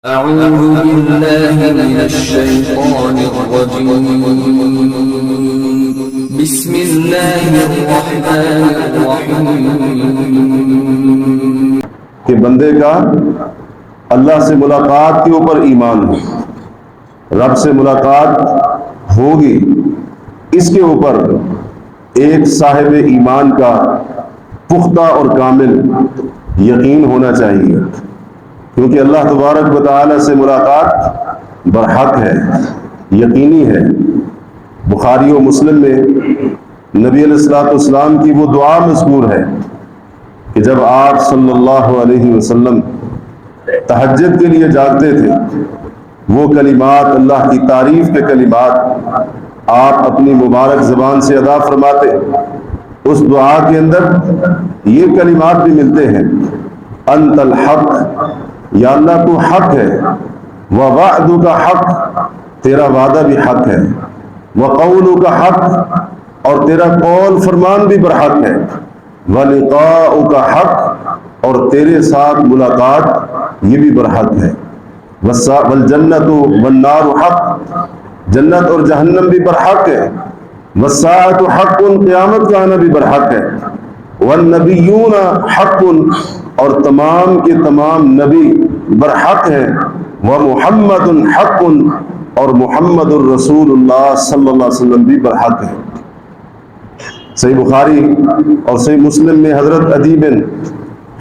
أعوذ بالله من الشيطان الرجيم بسم الله الرحمن الرحيم کہ بندے کا اللہ سے ملاقات کے اوپر ایمان ہو، رب سے ملاقات ہوگی، اس کے اوپر ایک صاحب ایمان کا پختہ اور کامل یقین ہونا چاہیے، کیونکہ اللہ تبارک و تعالی سے ملاقات برحق ہے، یقینی ہے۔ بخاری و مسلم میں نبی علیہ السلام کی وہ دعا مذکور ہے کہ جب آپ صلی اللہ علیہ وسلم تہجد کے لیے جاگتے تھے، وہ کلمات، اللہ کی تعریف کے کلمات آپ اپنی مبارک زبان سے ادا فرماتے۔ اس دعا کے اندر یہ کلمات بھی ملتے ہیں، انت الحق، یا اللہ تو حق ہے، ووعدک حق، تیرا وعدہ بھی حق ہے، وقولک حق، اور تیرا قول فرمان بھی برحق ہے، ولقاؤک حق، اور تیرے ساتھ ملاقات یہ بھی برحق ہے، والجنت والنار حق، جنت اور جہنم بھی برحق ہے، والساعۃ حق، قیامت کا آنا بھی برحق ہے، والنبیون حق، اور تمام کے تمام نبی برحق ہیں، ومحمد حق، اور محمد الرسول اللہ صلی اللہ علیہ وسلم بھی برحق ہے۔ صحیح بخاری اور صحیح مسلم میں حضرت عدی بن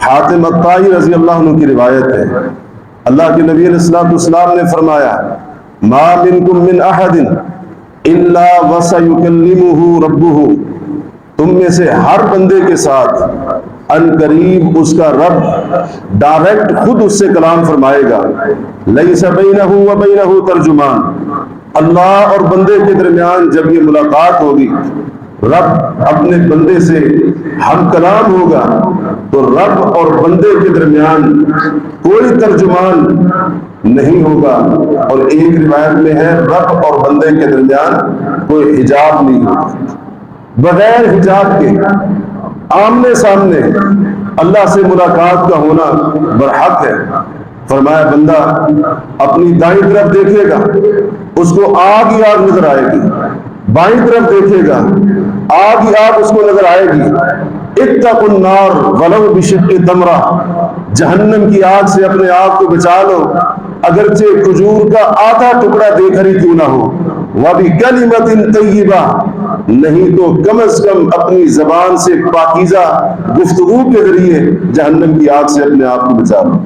حاتم الطائی رضی اللہ عنہ کی روایت ہے، اللہ کے نبی علیہ السلام نے فرمایا، ما منکم من احد الا وسیکلمہ ربہ، تم میں سے ہر بندے کے ساتھ ان قریب اس کا رب ڈائریکٹ خود اس سے کلام فرمائے گا، لیس بینہ وبینہ ترجمان، اللہ اور بندے کے درمیان جب یہ ملاقات ہوگی، رب اپنے بندے سے ہم کلام ہوگا، تو رب اور بندے کے درمیان کوئی ترجمان نہیں ہوگا، اور ایک روایت میں ہے رب اور بندے کے درمیان کوئی حجاب نہیں ہوگا، بغیر حجاب کے آمنے سامنے اللہ سے ملاقات کا ہونا برحق ہے۔ فرمایا بندہ اپنی دائیں طرف دیکھے گا، اس کو آگ ہی آگ نظر آئے گی، بائیں طرف دیکھے گا، آگ ہی آگ اس کو نظر آئے گی، اتقوا النار ولو بشق تمرہ، جہنم کی آگ سے اپنے آپ کو بچا لو، اگرچہ کھجور کا آدھا ٹکڑا دے کر ہی کیوں نہ ہو، وَبِكَلِمَةٍ طَيِّبَةٍ، نہیں تو کم از کم اپنی زبان سے پاکیزہ گفتگو کے ذریعے جہنم کی آگ سے اپنے آپ کو بچا لو۔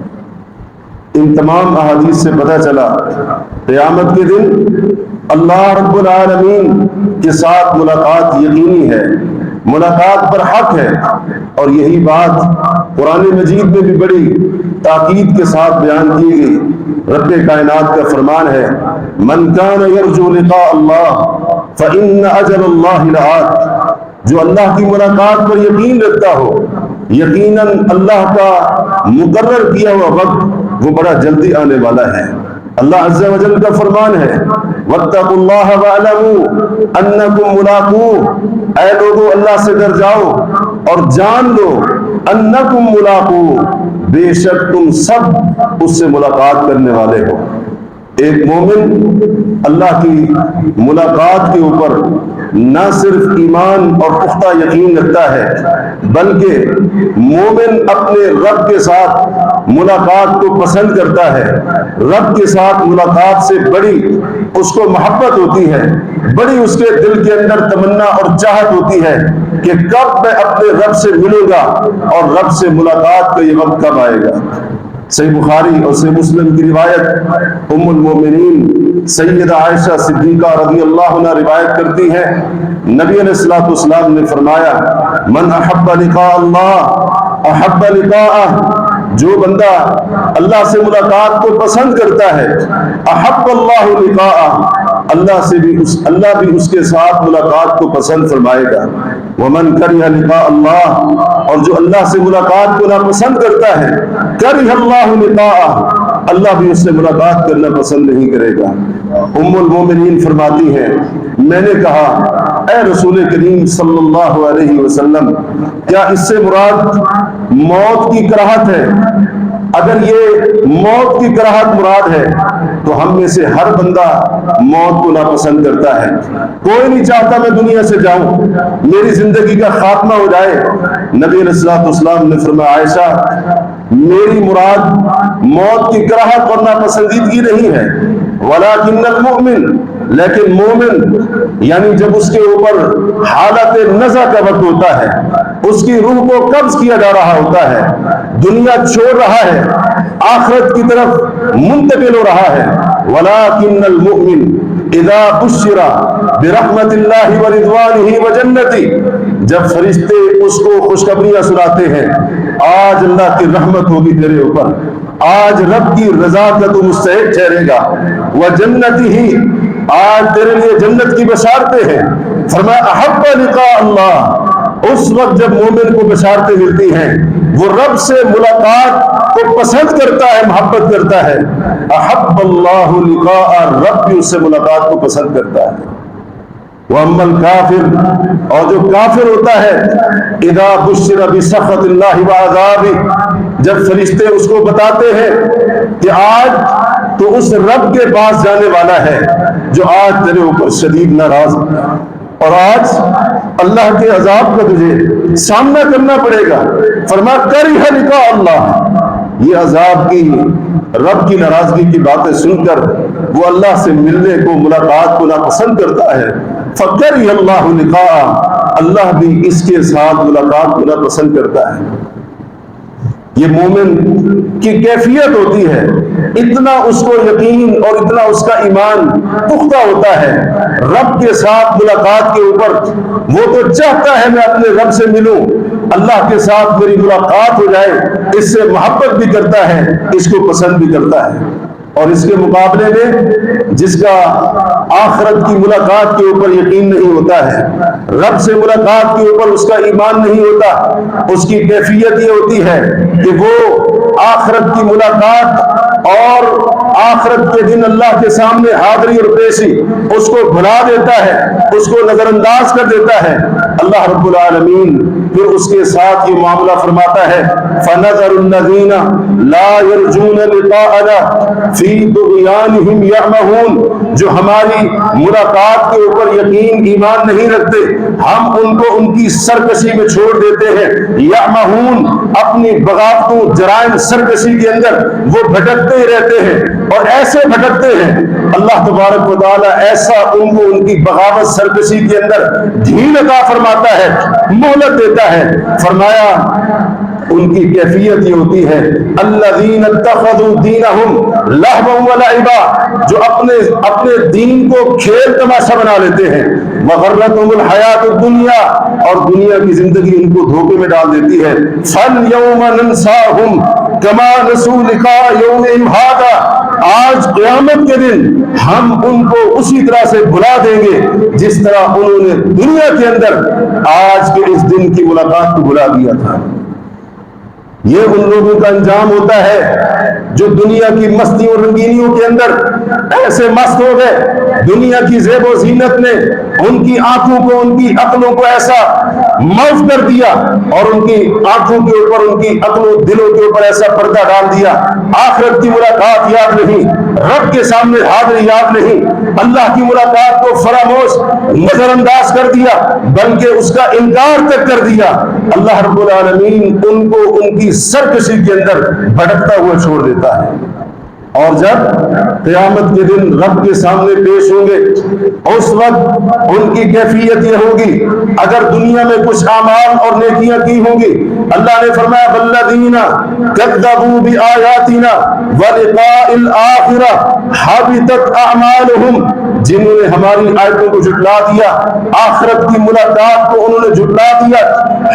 ان تمام احادیث سے پتہ چلا قیامت کے دن اللہ رب العالمین کے ساتھ ملاقات یقینی ہے، ملاقات پر حق ہے، اور یہی بات قرآن مجید میں بھی بڑی تاکید کے ساتھ بیان کی گئی۔ رب کائنات کا فرمان ہے، من کان یرجو لقاء اللہ فإن أجل اللہ لآت، جو اللہ کی ملاقات پر یقین رکھتا ہو، یقیناً اللہ کا مقرر کیا ہوا وقت وہ بڑا جلدی آنے والا ہے۔ اللہ عز و جل کا فرمان ہے، واتقوا اللہ واعلموا انکم ملاقوہ، اے لوگو اللہ سے ڈر جاؤ اور جان لو، انکم ملاقوہ، بے شک تم سب اس سے ملاقات کرنے والے ہو۔ ایک مومن اللہ کی ملاقات کے اوپر نہ صرف ایمان اور پختہ یقین رکھتا ہے، بلکہ مومن اپنے رب کے ساتھ ملاقات کو پسند کرتا ہے، رب کے ساتھ ملاقات سے بڑی اس کو محبت ہوتی ہے، بڑی اس کے دل کے اندر تمنا اور چاہت ہوتی ہے کہ کب میں اپنے رب سے ملوں گا اور رب سے ملاقات کا یہ وقت کب آئے گا۔ صحیح بخاری اور صحیح مسلم کی روایت ام المومنین سیدہ عائشہ صدیقہ رضی اللہ عنہ روایت کرتی ہے، نبی علیہ السلام نے فرمایا، من احب لقاء اللہ احب لقاءہ، جو بندہ اللہ سے ملاقات کو پسند کرتا ہے، احب اللہ لقاءہ، اللہ بھی اس کے ساتھ ملاقات کو پسند فرمائے گا، ومن کرہ لقاء اللہ، اور جو اللہ سے ملاقات کو ناپسند کرتا ہے، کرہ اللہ لقاءہ، اللہ بھی اس سے ملاقات کرنا پسند نہیں کرے گا۔ ام المومنین فرماتی ہیں، میں نے کہا اے رسول کریم صلی اللہ علیہ وسلم، کیا اس سے مراد موت کی کراہت ہے؟ اگر یہ موت کی کراہت مراد ہے تو ہم میں سے ہر بندہ موت کو ناپسند کرتا ہے. کوئی نہیں چاہتا میں دنیا سے جاؤں، میری زندگی کا خاتمہ ہو جائے. نبی علیہ الصلوۃ والسلام نے فرمایا عائشہ میری مراد موت کی کراہت اور ناپسندیدگی نہیں ہے، ولکن المؤمن، لیکن مومن یعنی جب اس کے اوپر حالت نزع کا وقت ہوتا ہے، اس کی روح کو قبض کیا جا رہا ہوتا ہے، دنیا چھوڑ رہا ہے، آخرت کی طرف منتقل ہو رہا ہے. ولکن المؤمن اذا بشر برحمت اللہ ورضوانہ وجنتہ، جب فرشتے اس کو خوشخبریاں سناتے ہیں آج اللہ کی رحمت ہوگی تیرے اوپر، آج رب کی رضا کا تو مستحق ٹھہرے گا، وجنتہ، آج تیرے لیے جنت کی بشارتیں ہیں. فرمایا احب لقاء اللہ، اس وقت جب مومن کو بشارتیں ملتی ہیں وہ رب سے ملاقات کو پسند کرتا ہے، محبت کرتا ہے. احب اللہ لقاء، رب بھی اس سے ملاقات کو پسند کرتا ہے. وَأَمَّا الْكَافِرُ، اور جو کافر ہوتا ہے، اِذَا بُشِّرَ بِسَخَطِ اللَّهِ وَعَذَابِهِ، جب فرشتے اس کو بتاتے ہیں کہ آج تو اس رب کے پاس جانے والا ہے جو آج تیرے اوپر شدید ناراض ہے، اور آج اللہ کے عذاب کا تجھے سامنا کرنا پڑے گا. فرمایا کریہ لقاء اللہ، یہ عذاب کی، رب کی ناراضگی کی باتیں سن کر وہ اللہ سے ملنے کو، ملاقات کو ناپسند کرتا ہے. فکریہ اللہ لقاء، اللہ بھی اس کے ساتھ ملاقات کو ناپسند کرتا ہے. یہ مومن کی کیفیت ہوتی ہے، اتنا اس کو یقین اور اتنا اس کا ایمان پختہ ہوتا ہے رب کے ساتھ ملاقات کے اوپر. وہ تو چاہتا ہے میں اپنے رب سے ملوں، اللہ کے ساتھ میری ملاقات ہو جائے، اس سے محبت بھی کرتا ہے، اس کو پسند بھی کرتا ہے. اور اس کے مقابلے میں جس کا آخرت کی ملاقات کے اوپر یقین نہیں ہوتا ہے، رب سے ملاقات کے اوپر اس کا ایمان نہیں ہوتا، اس کی کیفیت یہ ہوتی ہے کہ وہ آخرت کی ملاقات اور آخرت کے دن اللہ کے سامنے حاضری اور پیشی اس کو بھلا دیتا ہے، اس کو نظر انداز کر دیتا ہے. اللہ رب العالمین پھر اس کے ساتھ یہ معاملہ فرماتا ہے فَنَذَرُ الَّذِينَ لَا يَرْجُونَ لِقَاءَنَا فِي طُغْيَانِهِمْ يَعْمَهُونَ، جو ہماری ملاقات کے اوپر یقین ایمان نہیں رکھتے، ہم ان کو ان کی سرکشی میں چھوڑ دیتے ہیں. یعمہون، اپنی بغاوتوں، جرائم، سرکشی کے اندر وہ بھٹکتے ہی رہتے ہیں، اور ایسے بھٹکتے ہیں اللہ تبارک و تعالیٰ ایسا ان کو ان کی بغاوت، سرکشی کے اندر ڈھیل عطا فرماتا ہے، مہلت دیتا ہے. فرمایا ان کی کیفیت یہ ہوتی ہے الذین اتخذوا دینہم لہوا ولعبا، جو اپنے دین کو کھیل تماشا بنا لیتے ہیں. وغرتہم الحیات الدنیا، اور دنیا کی زندگی ان کو دھوکے میں ڈال دیتی ہے. فالیوم ننساہم کما نسوا لقاء یومہم ھذا، آج قیامت کے دن ہم ان کو اسی طرح سے بھلا دیں گے جس طرح انہوں نے دنیا کے اندر آج کے اس دن کی ملاقات کو بھلا دیا تھا. یہ ان لوگوں کا انجام ہوتا ہے جو دنیا کی مستیوں اور رنگینیوں کے اندر ایسے مست ہو گئے، دنیا کی زیب و زینت نے ان کی آنکھوں کو، ان کی عقلوں کو ایسا معاف کر دیا، اور ان کی آنکھوں کے اوپر، ان کی عقلوں دلوں کے اوپر ایسا پردہ ڈال دیا. آخرت کی ملاقات یاد نہیں، رب کے سامنے حاضری یاد نہیں، اللہ کی ملاقات کو فراموش، نظر انداز کر دیا، بلکہ اس کا انکار تک کر دیا. اللہ رب العالمین ان کو ان کی سرکشی کے اندر بھٹکتا ہوا چھوڑ دیتا ہے. اور جب قیامت کے دن رب کے سامنے پیش ہوں گے، اس وقت ان کی کیفیت یہ ہوگی، اگر دنیا میں کچھ اعمال اور نیکیاں کی ہوں گی، اللہ نے فرمایا والذین کذبوا بآیاتنا ولقاء الآخرہ حبطت اعمالہم، جنہوں نے ہماری آیتوں کو جھٹلا دیا، آخرت کی ملاقات کو انہوں نے جھٹلا دیا،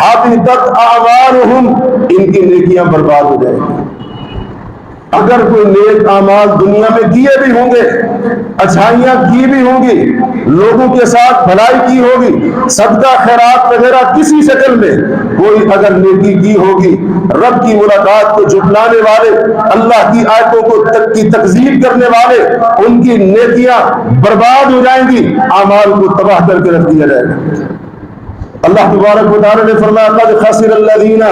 حبطت اعمالہم، ان کی نیکیاں برباد ہو جائیں گی. اگر کوئی نیک اعمال دنیا میں کیے بھی ہوں گے، اچھائیاں کی بھی ہوں گی، لوگوں کے ساتھ بھلائی کی ہوگی، صدقہ خیرات وغیرہ کسی شکل میں کوئی اگر نیکی کی ہوگی، رب کی ملاقات کو جھٹلانے والے، اللہ کی آیتوں کو کی تکذیب کرنے والے، ان کی نیکیاں برباد ہو جائیں گی، اعمال کو تباہ کر کے رکھ دیا جائے گا. اللہ تبارک و تعالی نے فرمایا قد خسر الذین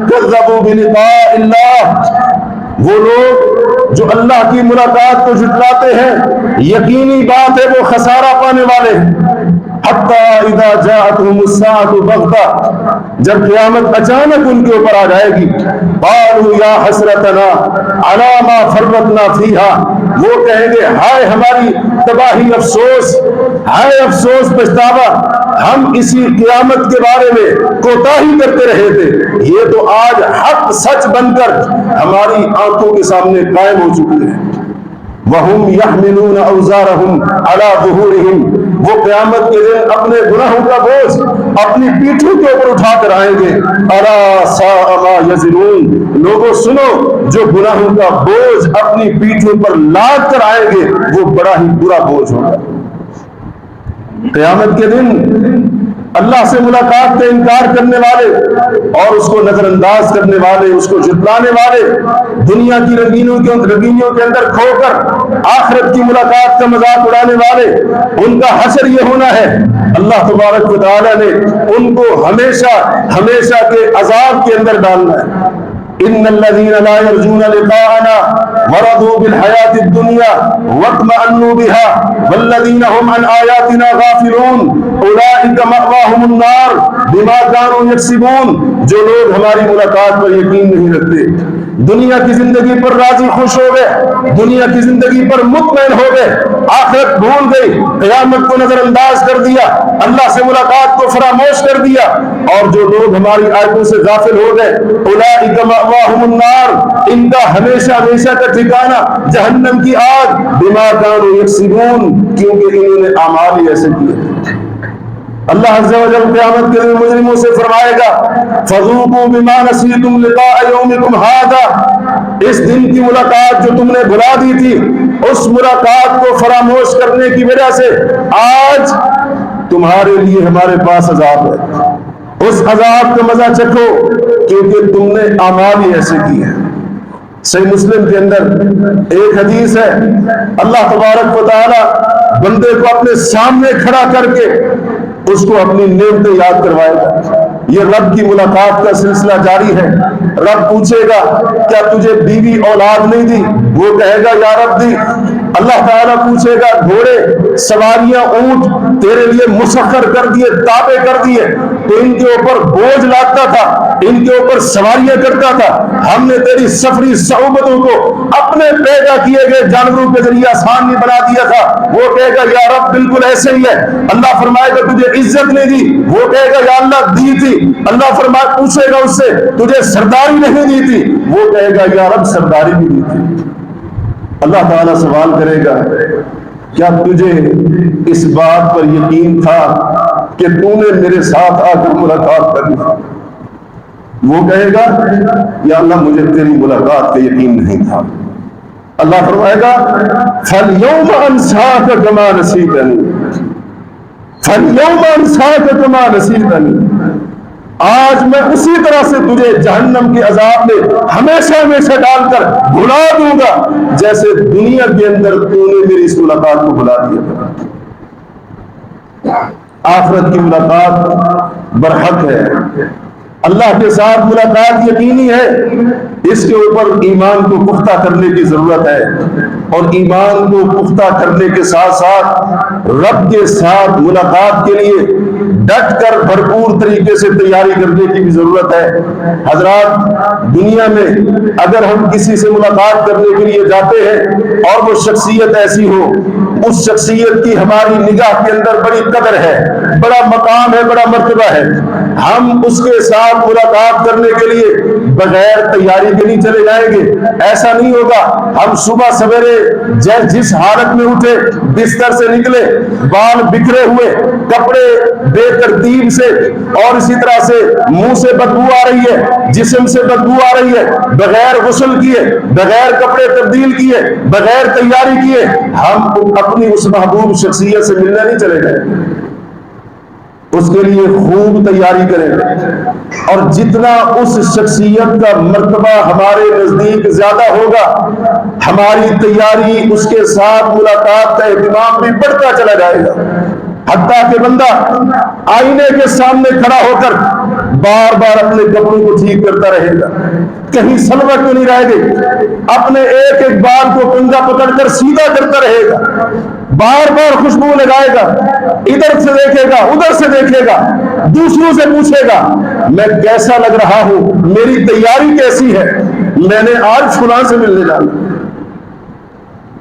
کذبوا بلقاء اللہ، وہ لوگ جو اللہ کی ملاقات کو جھٹلاتے ہیں یقینی بات ہے وہ خسارہ پانے والے ہیں۔ حتی اذا جاءتهم الساعة بغتہ، جب قیامت اچانک ان کے اوپر آ جائے گی، قالوا یا حسرتنا علی ما فرطنا فیہا، وہ کہیں گے ہائے ہماری تباہی، افسوس، ہائے افسوس پچھتاوا، ہم اسی قیامت کے بارے میں کوتاہی کرتے رہے تھے، یہ تو آج حق سچ بن کر ہماری آنکھوں کے سامنے قائم ہو چکی ہے۔ وَهُمْ يَحْمِلُونَ أَوْزَارَهُمْ عَلَى ظُهُورِهِمْ، وہ قیامت کے دن اپنے گناہوں کا بوجھ اپنی پیٹھوں کے اوپر اٹھا کر آئیں گے۔ أَلَا سَاءَ مَا يَزِرُونَ، لوگوں سنو، جو گناہوں کا بوجھ اپنی پیٹھوں پر لاد کر آئیں گے وہ بڑا ہی برا بوجھ ہوگا۔ قیامت کے دن اللہ سے ملاقات کا انکار کرنے والے اور اس کو نظر انداز کرنے والے، اس کو جھٹلانے والے، دنیا کی رنگینیوں کے اندر کھو کر آخرت کی ملاقات کا مذاق اڑانے والے، ان کا حشر یہ ہونا ہے، اللہ تبارک و تعالی نے ان کو ہمیشہ ہمیشہ کے عذاب کے اندر ڈالنا ہے۔ ان الذين لا يرجون لقاءنا ورضوا بالحياة الدنيا واطمأنوا بها والذين هم عن آياتنا غافلون اولئك مأواهم النار بما كانوا يكسبون، جو لوگ ہماری ملاقات پر یقین نہیں رکھتے، دنیا کی زندگی پر راضی خوش ہو گئے، دنیا کی زندگی پر مطمئن ہو گئے، آخرت بھول گئی، قیامت کو نظر انداز کر دیا، اللہ سے ملاقات کو فراموش کر دیا، اور جو لوگ ہماری آیتوں سے غافل ہو گئے، اولئک مأواہم النار، ان کا ہمیشہ ہمیشہ کا ٹھکانہ جہنم کی آگ، بما کانوا یکسبون، کیونکہ انہوں نے اعمال ہی ایسے کیے۔ اللہ عز و جل قیامت کے دن مجرموں سے فرمائے گا فذوقوا بما نسیتم لقاء یومکم ھذا، اس دن کی ملاقات جو تم نے بھلا دی تھی، اس ملاقات کو فراموش کرنے کی وجہ سے آج تمہارے لیے ہمارے پاس عذاب ہے، اس عذاب کا مزہ چکھو کیونکہ تم نے اعمال ہی ایسے کیے ہیں۔ صحیح مسلم کے اندر ایک حدیث ہے، اللہ تبارک و تعالی بندے کو اپنے سامنے کھڑا کر کے اس کو اپنی نعمتیں یاد کروائے گا۔ یہ رب کی ملاقات کا سلسلہ جاری ہے۔ رب پوچھے گا کیا تجھے بیوی اولاد نہیں دی؟ وہ کہے گا یا رب دی۔ اللہ تعالیٰ پوچھے گا گھوڑے، سواریاں، اونٹ تیرے لیے مسخر کر دیے، تابع کر دیے، تو ان کے اوپر بوجھ لاتا تھا، ان کے اوپر سواریاں کرتا تھا، ہم نے تیری سفری صعوبتوں کو اپنے پیدا کیے گئے جانوروں کے ذریعے آسان نہیں بنا دیا تھا۔ وہ کہے گا یا رب بالکل ایسے ہی ہے۔ اللہ فرمائے گا تجھے عزت نہیں دی؟ وہ کہے گا یا اللہ دی تھی۔ اللہ پوچھے گا اس سے تجھے سرداری نہیں دی تھی؟ وہ کہے گا یا رب سرداری بھی دی تھی۔ اللہ تعالیٰ سوال کرے گا کیا تجھے اس بات پر یقین تھا کہ تو نے میرے ساتھ آ کر ملاقات کرنی؟ وہ کہے گا یا اللہ مجھے تیری ملاقات کا یقین نہیں تھا۔ اللہ فرمائے گا فَالْيَوْمَ أَنْسَاكَ كَمَا نَسِيتَنِي، فَالْيَوْمَ أَنْسَاكَ كَمَا نَسِيتَنِي، آج میں اسی طرح سے تجھے جہنم کے عذاب میں ہمیشہ ہمیشہ ڈال کر بھلا دوں گا جیسے دنیا کے اندر تو نے میری اس ملاقات کو بھلا دیا تھا۔ آخرت کی ملاقات برحق ہے، اللہ کے ساتھ ملاقات یقینی ہے، اس کے اوپر ایمان کو پختہ کرنے کی ضرورت ہے، اور ایمان کو پختہ کرنے کے ساتھ ساتھ رب کے ساتھ ملاقات کے لیے ڈٹ کر بھرپور طریقے سے تیاری کرنے کی بھی ضرورت ہے۔ حضرات، دنیا میں اگر ہم کسی سے ملاقات کرنے کے لیے جاتے ہیں اور وہ شخصیت ایسی ہو، اس شخصیت کی ہماری نگاہ کے اندر بڑی قدر ہے، بڑا مقام ہے، بڑا مرتبہ ہے، ہم اس کے ساتھ ملاقات کرنے کے لیے بغیر تیاری کے نہیں چلے جائیں گے۔ ایسا نہیں ہوگا ہم صبح سویرے جس حالت میں اٹھے، بستر سے نکلے، بال بکھرے ہوئے، کپڑے بے ترتیب سے، اور اسی طرح سے منہ سے بدبو آ رہی ہے، جسم سے بدبو آ رہی ہے، بغیر غسل کیے، بغیر کپڑے تبدیل کیے، بغیر تیاری کیے ہم اپنی اس محبوب شخصیت سے ملنے نہیں چلے گئے۔ اس کے لیے خوب تیاری کریں، اور جتنا اس شخصیت کا مرتبہ ہمارے نزدیک زیادہ ہوگا، ہماری تیاری اس کے ساتھ ملاقات کا اہتمام بھی بڑھتا چلا جائے گا۔ حتیٰ کہ بندہ آئینے کے سامنے کھڑا ہو کر بار بار اپنے کپڑوں کو ٹھیک کرتا رہے گا، کہیں سلوٹ تو نہیں رہے گی، اپنے ایک ایک بال کو کنگا پکڑ کر سیدھا کرتا رہے گا، بار بار خوشبو لگائے گا، ادھر سے دیکھے گا ادھر سے دیکھے گا، دوسروں سے پوچھے گا میں کیسا لگ رہا ہوں، میری تیاری کیسی ہے، میں نے آج فلاں سے ملنے جانا۔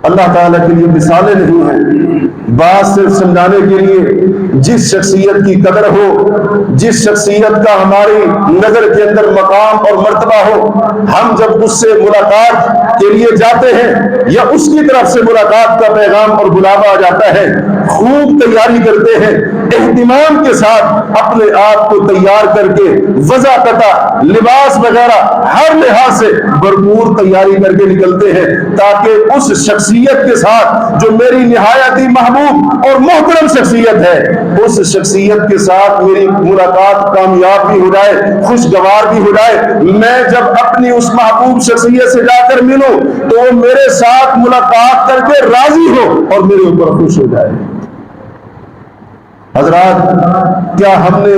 اللہ تعالیٰ کے لیے مثالیں نہیں ہیں، بات صرف سمجھانے کے لیے جس شخصیت کی قدر ہو، جس شخصیت کا ہماری نظر کے اندر مقام اور مرتبہ ہو، ہم جب اس سے ملاقات کے لیے جاتے ہیں یا اس کی طرف سے ملاقات کا پیغام اور بلاوا آ جاتا ہے، خوب تیاری کرتے ہیں، اہتمام کے ساتھ اپنے آپ کو تیار کر کے وضع قطع لباس وغیرہ ہر لحاظ سے بھرپور تیاری کر کے نکلتے ہیں تاکہ اس شخصیت کے ساتھ جو میری نہایت ہی محبوب اور محترم شخصیت ہے، اس شخصیت کے ساتھ میری ملاقات کامیاب بھی ہو جائے، خوشگوار بھی ہو جائے، میں جب اپنی اس محبوب شخصیت سے جا کر ملوں تو وہ میرے ساتھ ملاقات کر کے راضی ہو اور میرے اوپر خوش ہو جائے۔ حضرات، کیا ہم نے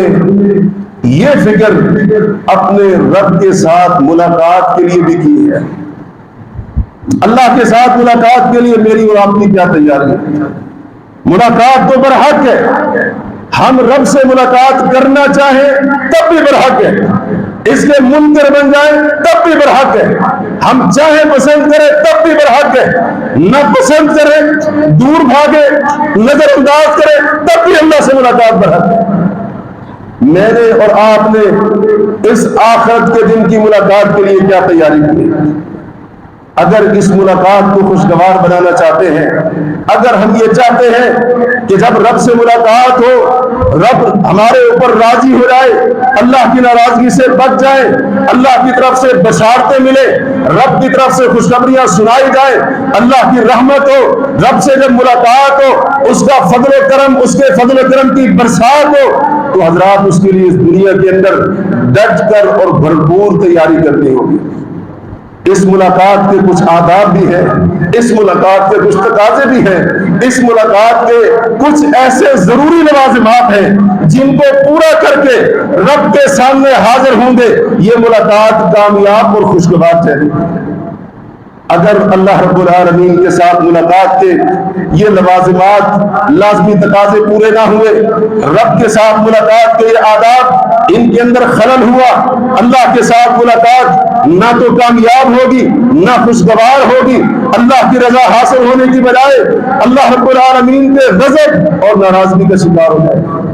یہ فکر اپنے رب کے ساتھ ملاقات کے لیے بھی کی ہے؟ اللہ کے ساتھ ملاقات کے لیے میری اور آپ کی کیا تیاری ہے؟ ملاقات تو برحق ہے، ہم رب سے ملاقات کرنا چاہیں تب بھی برحق ہے، اس کے منکر بن جائیں تب بھی برحق ہے، ہم چاہیں پسند کریں تب بھی برحق ہے، نہ پسند کریں دور بھاگے نظر انداز کریں تب بھی اللہ سے ملاقات برحق ہے۔ میں نے اور آپ نے اس آخرت کے دن کی ملاقات کے لیے کیا تیاری کی؟ اگر اس ملاقات کو خوشگوار بنانا چاہتے ہیں، اگر ہم یہ چاہتے ہیں کہ جب رب سے ملاقات ہو رب ہمارے اوپر راضی ہو جائے، اللہ کی ناراضگی سے بچ جائے، اللہ کی طرف سے بشارتیں ملے، رب کی طرف سے خوشخبریاں سنائی جائیں، اللہ کی رحمت ہو، رب سے جب ملاقات ہو اس کا فضل و کرم، اس کے فضل و کرم کی برسات ہو، تو حضرات اس کے لیے اس دنیا کے اندر ڈٹ کر اور بھرپور تیاری کرنی ہوگی۔ اس ملاقات کے کچھ آداب بھی ہیں، اس ملاقات کے کچھ تقاضے بھی ہیں، اس ملاقات کے کچھ ایسے ضروری لوازمات ہیں جن کو پورا کر کے رب کے سامنے حاضر ہوں گے یہ ملاقات کامیاب اور خوشگوار ٹھہرے۔ اگر اللہ رب العالمین کے ساتھ ملاقات کے یہ لوازمات لازمی تقاضے پورے نہ ہوئے، رب کے ساتھ ملاقات کے یہ آداب ان کے اندر خلل ہوا، اللہ کے ساتھ ملاقات نہ تو کامیاب ہوگی نہ خوشگوار ہوگی، اللہ کی رضا حاصل ہونے کی بجائے اللہ رب العالمین کے غضب اور ناراضگی کا شکار ہو جائے۔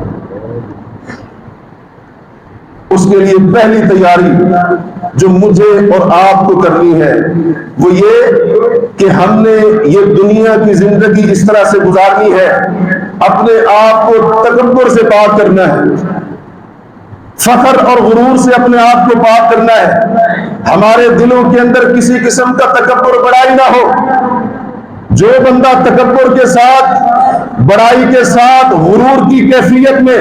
اس کے لیے پہلی تیاری جو مجھے اور آپ کو کرنی ہے وہ یہ کہ ہم نے یہ دنیا کی زندگی اس طرح سے گزارنی ہے، اپنے آپ کو تکبر سے پاک کرنا ہے، فخر اور غرور سے اپنے آپ کو پاک کرنا ہے، ہمارے دلوں کے اندر کسی قسم کا تکبر بڑائی نہ ہو۔ جو بندہ تکبر کے ساتھ، بڑائی کے ساتھ، غرور کی کیفیت میں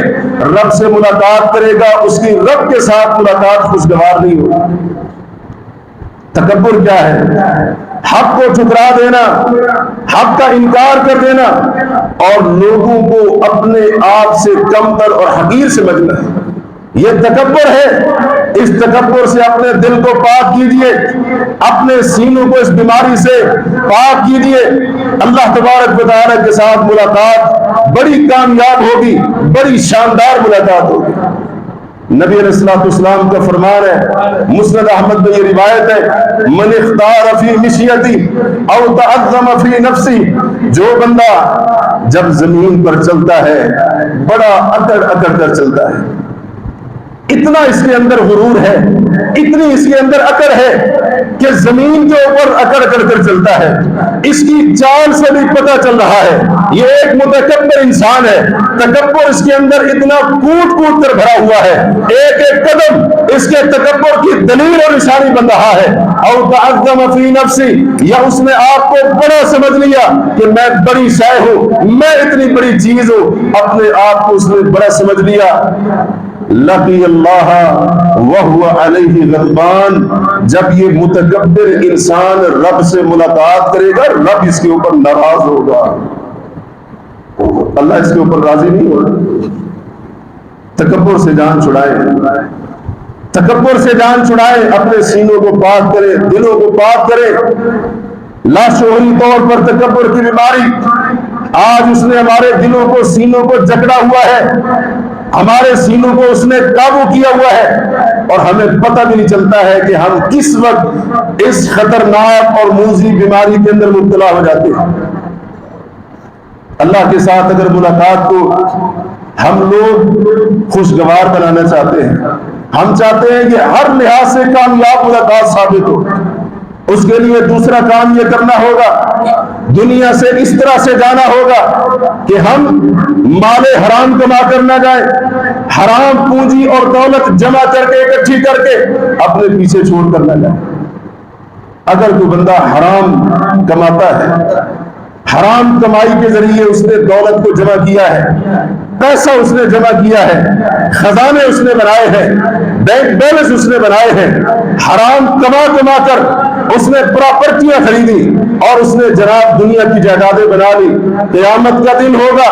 رب سے ملاقات کرے گا اس کی رب کے ساتھ ملاقات خوشگوار نہیں ہوگی۔ تکبر کیا ہے؟ حق کو ٹھکرا دینا، حق کا انکار کر دینا اور لوگوں کو اپنے آپ سے کمتر اور حقیر سمجھنا ہے، یہ تکبر ہے۔ اس تکبر سے اپنے دل کو پاک کیجئے، اپنے سینوں کو اس بیماری سے پاک کیجئے، اللہ تبارک و تعالی کے ساتھ ملاقات بڑی کامیاب ہوگی، بڑی شاندار ملاقات ہوگی۔ نبی علیہ الصلوۃ والسلام کا فرمان ہے، مسند احمد میں یہ روایت ہے، من اختار فی مشیتی او تعظم فی نفسی، جو بندہ جب زمین پر چلتا ہے بڑا اکڑ اکڑ کر چلتا ہے، اتنا اس کے اندر غرور ہے، اتنی اس کے اندر اکڑ ہے کہ زمین کے اوپر اکڑ کر کر چلتا ہے، اس کی چال سے بھی پتہ چل رہا ہے یہ ایک متکبر انسان ہے، تکبر اس کے اندر اتنا کوٹ کوٹ کر بھرا ہوا ہے، ایک ایک قدم اس کے تکبر کی دلیل اور نشانی بن رہا ہے۔ او تعظم فی نفسی، یا اس نے آپ کو بڑا سمجھ لیا کہ میں بڑی شے ہوں، میں اتنی بڑی چیز ہوں، اپنے آپ کو اس نے بڑا سمجھ لیا۔ لقی اللہ وہو علیہ غضبان، جب یہ متکبر انسان رب سے ملاقات کرے گا رب اس کے اوپر ناراض ہوگا۔ اللہ اس کے اوپر راضی نہیں ہوگا۔ تکبر سے جان چھڑائے، تکبر سے جان چھڑائے، اپنے سینوں کو پاک کرے، دلوں کو پاک کرے۔ لاشعوری طور پر تکبر کی بیماری آج اس نے ہمارے دلوں کو، سینوں کو جکڑا ہوا ہے، ہمارے سینوں کو اس نے قابو کیا ہوا ہے، اور ہمیں پتہ بھی نہیں چلتا ہے کہ ہم کس وقت اس خطرناک اور موذی بیماری کے اندر مبتلا ہو جاتے ہیں۔ اللہ کے ساتھ اگر ملاقات کو ہم لوگ خوشگوار بنانا چاہتے ہیں، ہم چاہتے ہیں کہ ہر لحاظ سے کامیاب ملاقات ثابت ہو، اس کے لیے دوسرا کام یہ کرنا ہوگا، دنیا سے اس طرح سے جانا ہوگا کہ ہم مال حرام کما کر نہ جائیں، حرام پونجی اور دولت جمع کر کے اکٹھی کر کے اپنے پیچھے چھوڑ کر نہ جائیں۔ اگر کوئی بندہ حرام کماتا ہے، حرام کمائی کے ذریعے اس نے دولت کو جمع کیا ہے، پیسہ اس نے جمع کیا ہے، خزانے اس نے بنائے ہیں، بینک بیلنس اس نے بنائے ہیں، حرام کما کر اس نے پراپرٹیاں خریدی اور اس نے جناب دنیا کی جائیدادیں بنا لی، قیامت کا دن ہوگا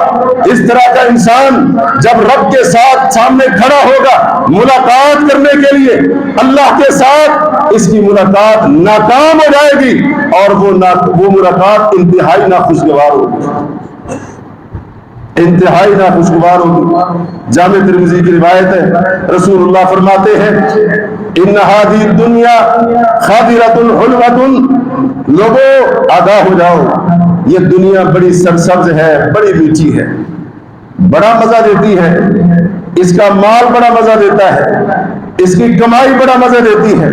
اس طرح کا انسان جب رب کے ساتھ سامنے کھڑا ہوگا ملاقات کرنے کے لیے اللہ کے ساتھ، اس کی ملاقات ناکام ہو جائے گی اور وہ ملاقات انتہائی ناخوشگوار ہوگی، انتہائی ناخوشگوار ہوگی۔ جامع ترمذی کی روایت ہے، رسول اللہ فرماتے ہیں ان هذه الدنيا خاضرة حلوة، لوگوں آگاہ ہو جاؤ، یہ دنیا بڑی سرسبز ہے، بڑی میٹھی ہے، بڑا مزہ دیتی ہے، اس کا مال بڑا مزہ دیتا ہے، اس کی کمائی بڑا مزہ دیتی ہے،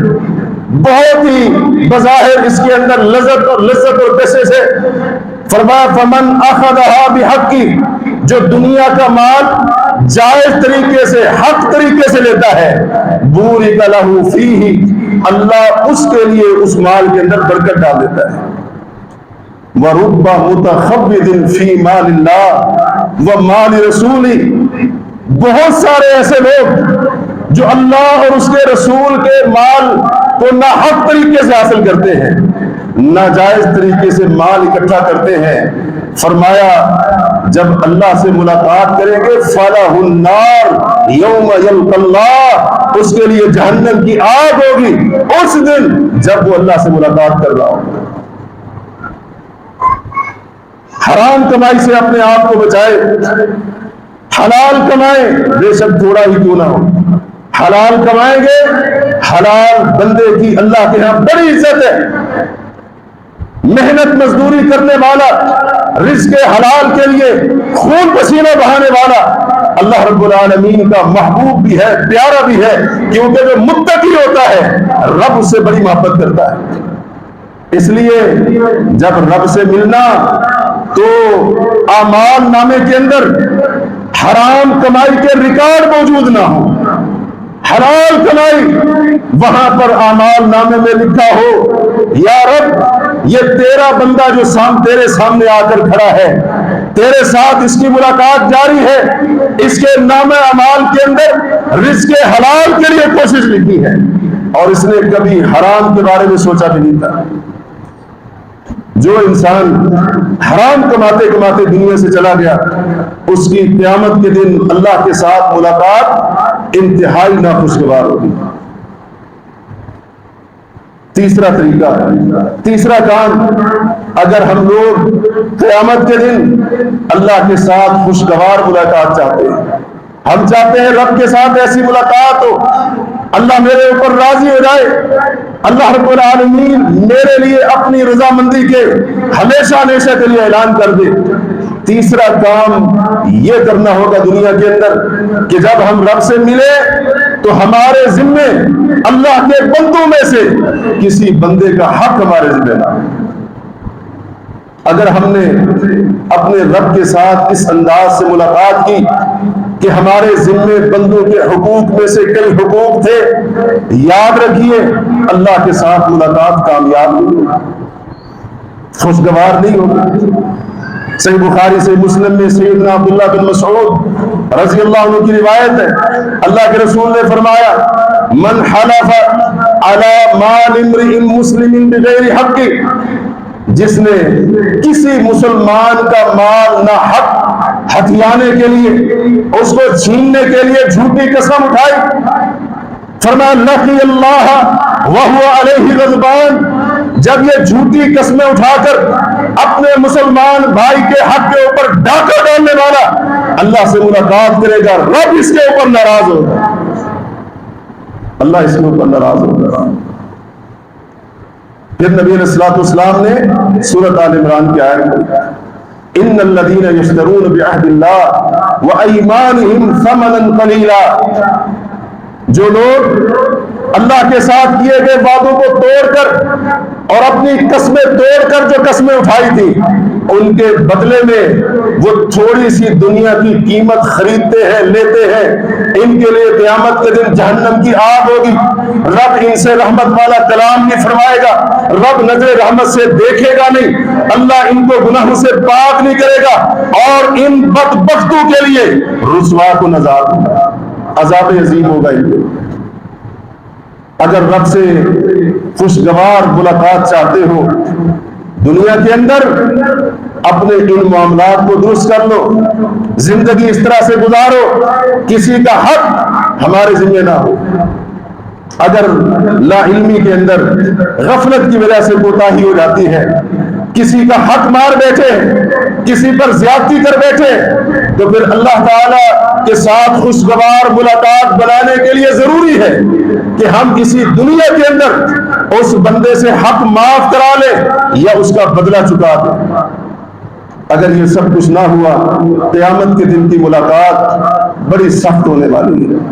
بہت ہی بظاہر اس کے اندر لذت اور پیسے سے۔ فرمایا فمن اخذها بحق، جو دنیا کا مال جائز طریقے سے، حق طریقے سے لیتا ہے، بورک لہ فیہ، اللہ اس کے لیے اس مال کے اندر برکت ڈال دیتا ہے۔ وَرُبَّ مُتَخَبِّدٍ فِي مَالِ اللَّهِ وَمَالِ رَسُولِهِ، بہت سارے ایسے لوگ جو اللہ اور اس کے رسول کے مال کو ناحق طریقے سے حاصل کرتے ہیں، ناجائز طریقے سے مال اکٹھا کرتے ہیں۔ فرمایا جب اللہ سے ملاقات کریں گے فَلَهُ النَّارُ يَوْمَ يَلْقَى اللَّهُ، اس کے لیے جہنم کی آگ ہوگی اس دن جب وہ اللہ سے ملاقات کر رہا ہوگا۔ حرام کمائی سے اپنے آپ کو بچائے، حلال کمائیں، بے شک تھوڑا ہی کیوں نہ ہو، حلال کمائیں گے، حلال بندے کی اللہ کے ہاں بڑی عزت ہے۔ محنت مزدوری کرنے والا، رزق حلال کے لیے خون پسینہ بہانے والا اللہ رب العالمین کا محبوب بھی ہے، پیارا بھی ہے، کیونکہ جو متقی ہوتا ہے رب سے بڑی محبت کرتا ہے۔ اس لیے جب رب سے ملنا تو اعمال نامے کے اندر حرام کمائی کے ریکارڈ موجود نہ ہو، حلال کمائی وہاں پر اعمال نامے میں لکھا ہو یا رب یہ تیرا بندہ جو تیرے سامنے آ کر کھڑا ہے، تیرے ساتھ اس کی ملاقات جاری ہے، اس کے نام اعمال کے اندر رزق حلال کے لیے کوشش لکھی ہے اور اس نے کبھی حرام کے بارے میں سوچا بھی نہیں تھا۔ جو انسان حرام کماتے کماتے دنیا سے چلا گیا، اس کی قیامت کے دن اللہ کے ساتھ ملاقات انتہائی ناخوشگوار ہوگی۔ تیسرا طریقہ، تیسرا کام، اگر ہم لوگ قیامت کے دن اللہ کے ساتھ خوشگوار ملاقات چاہتے ہیں، ہم چاہتے ہیں رب کے ساتھ ایسی ملاقات ہو، اللہ میرے اوپر راضی ہو جائے، اللہ رب العالمین میرے لیے اپنی رضامندی کے ہمیشہ ہمیشہ کے لیے اعلان کر دے۔ تیسرا کام یہ کرنا ہوگا دنیا کے اندر کہ جب ہم رب سے ملے تو ہمارے ذمے اللہ کے بندوں میں سے کسی بندے کا حق ہمارے ذمے نہ ہو۔ اگر ہم نے اپنے رب کے ساتھ اس انداز سے ملاقات کی کہ ہمارے ذمے بندوں کے حقوق میں سے کئی حقوق تھے، یاد رکھیے اللہ کے ساتھ ملاقات کامیاب نہیں ہوگی، خوشگوار نہیں ہوگی۔ صحیح بخاری سے مسلم میں سیدنا عبداللہ بن مسعود رضی اللہ عنہ کی روایت ہے، اللہ کے رسول نے فرمایا من حلف علی مال امرئ مسلم بغیر حق، جس نے کسی مسلمان کا مال نہ حق ہتھیانے کے لیے، اس کو چھیننے کے لیے جھوٹی قسم اٹھائی، فرمایا لقی اللہ وہو علیہ غضبان، جب یہ جھوٹی قسمیں اٹھا کر اپنے مسلمان بھائی کے حق کے اوپر ڈاکہ ڈالنے والا اللہ سے ملاقات کرے گا، رب اس کے اوپر ناراض ہوگا، اللہ اس کے اوپر ناراض ہوگا۔ پھر نبی علیہ الصلوۃ والسلام نے سورۃ آل عمران کی آیت پڑھی، ان الذین یشترون بعہد اللہ وایمانہم ثمنا قلیلا، جو لوگ اللہ کے ساتھ کیے گئے وعدوں کو توڑ کر اور اپنی قسمیں توڑ کر جو قسمیں اٹھائی تھی، ان کے بدلے میں وہ تھوڑی سی دنیا کی قیمت خریدتے ہیں، لیتے ہیں، ان کے لیے قیامت کے دن جہنم کی آگ ہوگی، رب ان سے رحمت والا کلام نہیں فرمائے گا، رب نظر رحمت سے دیکھے گا نہیں، اللہ ان کو گناہوں سے پاک نہیں کرے گا، اور ان بدبختوں کے لیے رسوا کن عذاب عظیم ہوگا۔ اگر رب سے خوشگوار ملاقات چاہتے ہو دنیا کے اندر، اپنے ان معاملات کو درست کر لو، زندگی اس طرح سے گزارو کسی کا حق ہمارے ذمہ نہ ہو۔ اگر لا علمی کے اندر غفلت کی وجہ سے کوتاہی ہو جاتی ہے، کسی کا حق مار بیٹھے، کسی پر زیادتی کر بیٹھے، تو پھر اللہ تعالی کے ساتھ خوشگوار ملاقات بنانے کے لیے ضروری ہے کہ ہم کسی دنیا کے اندر اس بندے سے حق معاف کرا لیں یا اس کا بدلہ چکا دیں۔ اگر یہ سب کچھ نہ ہوا، قیامت کے دن کی ملاقات بڑی سخت ہونے والی ہے،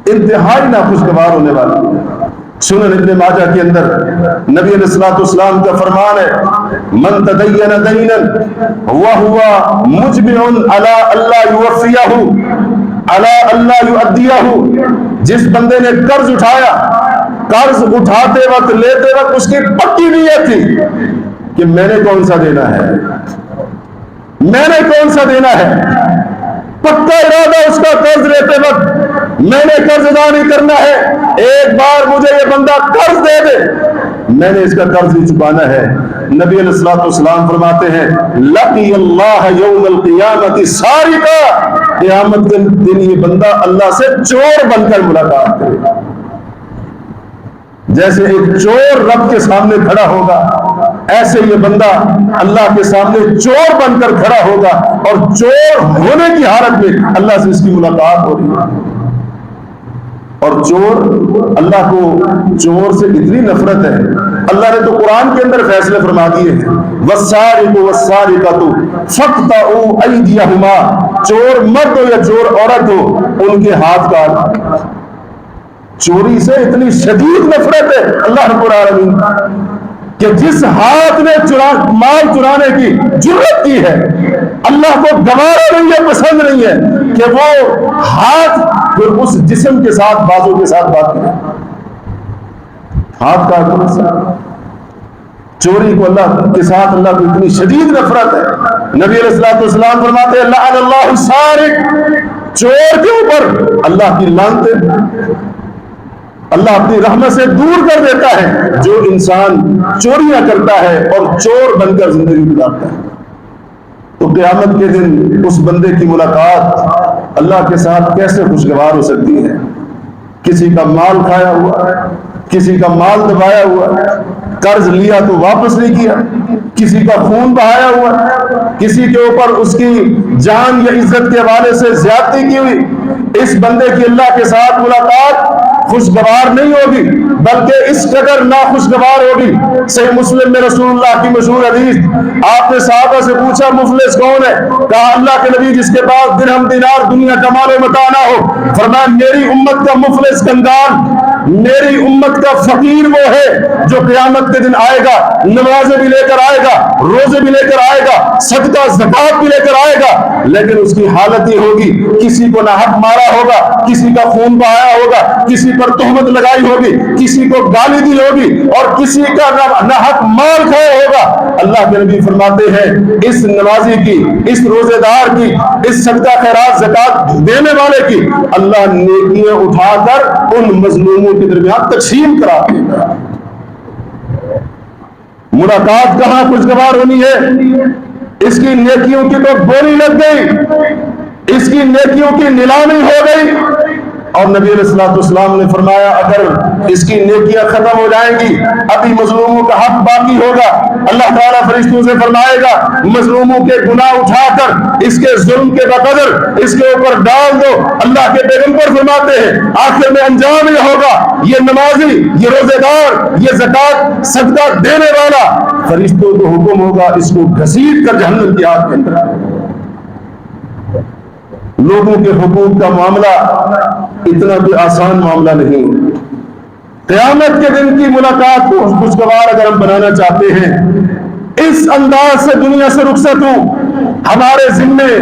انتہائی ناخوشگوار ہونے والی ہے۔ سنن ابن ماجہ کے اندر نبی علیہ الصلوۃ والسلام کا فرمان ہے، من تدین دینا وهو مجمع علی اللہ یوفیہ علی اللہ یؤدیہ، جس بندے نے قرض اٹھایا، قرض اٹھاتے وقت لیتے وقت اس کی پکی نیت تھی کہ میں نے کون سا دینا ہے، میں نے کون سا دینا ہے، پکا ارادہ اس کا قرض لیتے وقت میں نے قرض ادا نہیں کرنا ہے، ایک بار مجھے یہ بندہ قرض دے دے، میں نے اس کا قرض نہیں چکانا ہے۔ نبی علیہ الصلوۃ والسلام فرماتے ہیں لقی اللہ یوم القیامت سارقا، قیامت کے دن یہ بندہ اللہ سے چور بن کر ملاقات کرے گا۔ جیسے ایک چور رب کے سامنے کھڑا ہوگا، ایسے یہ بندہ اللہ کے سامنے چور بن کر کھڑا ہوگا، اور چور ہونے کی حالت میں اللہ سے اس کی ملاقات ہو رہی ہے۔ اور چور، اللہ کو چور سے اتنی نفرت ہے، اللہ نے تو قرآن کے اندر فیصلے فرما دیے ہیں، والسارق والسارقۃ فاقطعوا ایدیہما، چور مرد ہو یا چور عورت ہو ان کے ہاتھ کاٹ۔ چوری سے اتنی شدید نفرت ہے اللہ رب العالمین کہ جس ہاتھ نے مال چرانے کی جرت کی ہے، اللہ کو گوارا نہیں ہے، پسند نہیں ہے کہ وہ ہاتھ پھر اس جسم کے ساتھ، بازو کے ساتھ بات کرے، ہاتھ کاٹ دو۔ چوری کو اللہ کے ساتھ اللہ کو اتنی شدید نفرت ہے۔ نبی علیہ الصلوۃ والسلام فرماتے ہیں لعن اللہ السارق، چور کے اوپر اللہ کی لعنت ہے، اللہ اپنی رحمت سے دور کر دیتا ہے جو انسان چوریاں کرتا ہے اور چور بن کر زندگی گزارتا ہے۔ تو قیامت کے دن اس بندے کی ملاقات اللہ کے ساتھ کیسے خوشگوار ہو سکتی ہے؟ کسی کا مال کھایا ہوا، کسی کا مال دبایا ہوا، قرض لیا تو واپس نہیں کیا، کسی کا خون بہایا ہوا، کسی کے اوپر اس کی جان یا عزت کے حوالے سے زیادتی کی ہوئی، اس بندے کی اللہ کے ساتھ ملاقات خوشگوار نہیں ہوگی بلکہ اس قدر ناخوشگوار ہوگی۔ صحیح مسلم میں رسول اللہ کی مشہور حدیث، آپ نے صحابہ سے پوچھا مفلس کون ہے؟ کہا اللہ کے نبی جس کے پاس درہم دینار دنیا کا مال و متاع نہ ہو۔ فرمایا میری امت کا مفلس کنگال، میری امت کا فقیر وہ ہے جو قیامت کے دن آئے گا، نمازیں بھی لے کر آئے گا، روزے بھی لے کر آئے گا، صدقہ زکات بھی لے کر آئے گا، لیکن اس کی حالت یہ ہوگی کسی کو ناحق مارا ہوگا، کسی کا خون بہایا ہوگا، کسی پر تہمت لگائی ہوگی، کسی کو گالی دی ہوگی، اور کسی کا ناحق مال کھایا ہوگا۔ اللہ کے نبی فرماتے ہیں اس نمازی کی، اس روزے دار کی، اس صدقہ خیرات زکات دینے والے کی اللہ نیکیاں اٹھا کر ان مظلوموں کے درمیان تقسیم کرا دے گا۔ ملاقات کہاں خوشگوار ہونی ہے؟ اس کی نیکیوں کی تو بولی لگ گئی، اس کی نیکیوں کی نیلامی ہو گئی، اور نبی علیہ السلام نے فرمایا اگر اس کی نیکیاں ختم ہو جائیں گی، ابھی مظلوموں کا حق باقی ہوگا، اللہ تعالیٰ فرشتوں سے فرمائے گا مظلوموں کے گناہ اٹھا کر اس کے ظلم کے بقدر اس کے اوپر ڈال دو۔ اللہ کے پیغمبر فرماتے ہیں آخر میں انجام یہ ہوگا، یہ نمازی، یہ روزے دار، یہ زکات صدقہ دینے والا، فرشتوں کو حکم ہوگا اس کو گھسیٹ کر جہنم کی آگ کے اندر۔ لوگوں کے حقوق کا معاملہ اتنا بھی آسان معاملہ نہیں۔ قیامت کے دن کی ملاقات کو خوشگوار اگر ہم بنانا چاہتے ہیں، اس انداز سے دنیا سے رخصت ہوں، ہمارے ذمے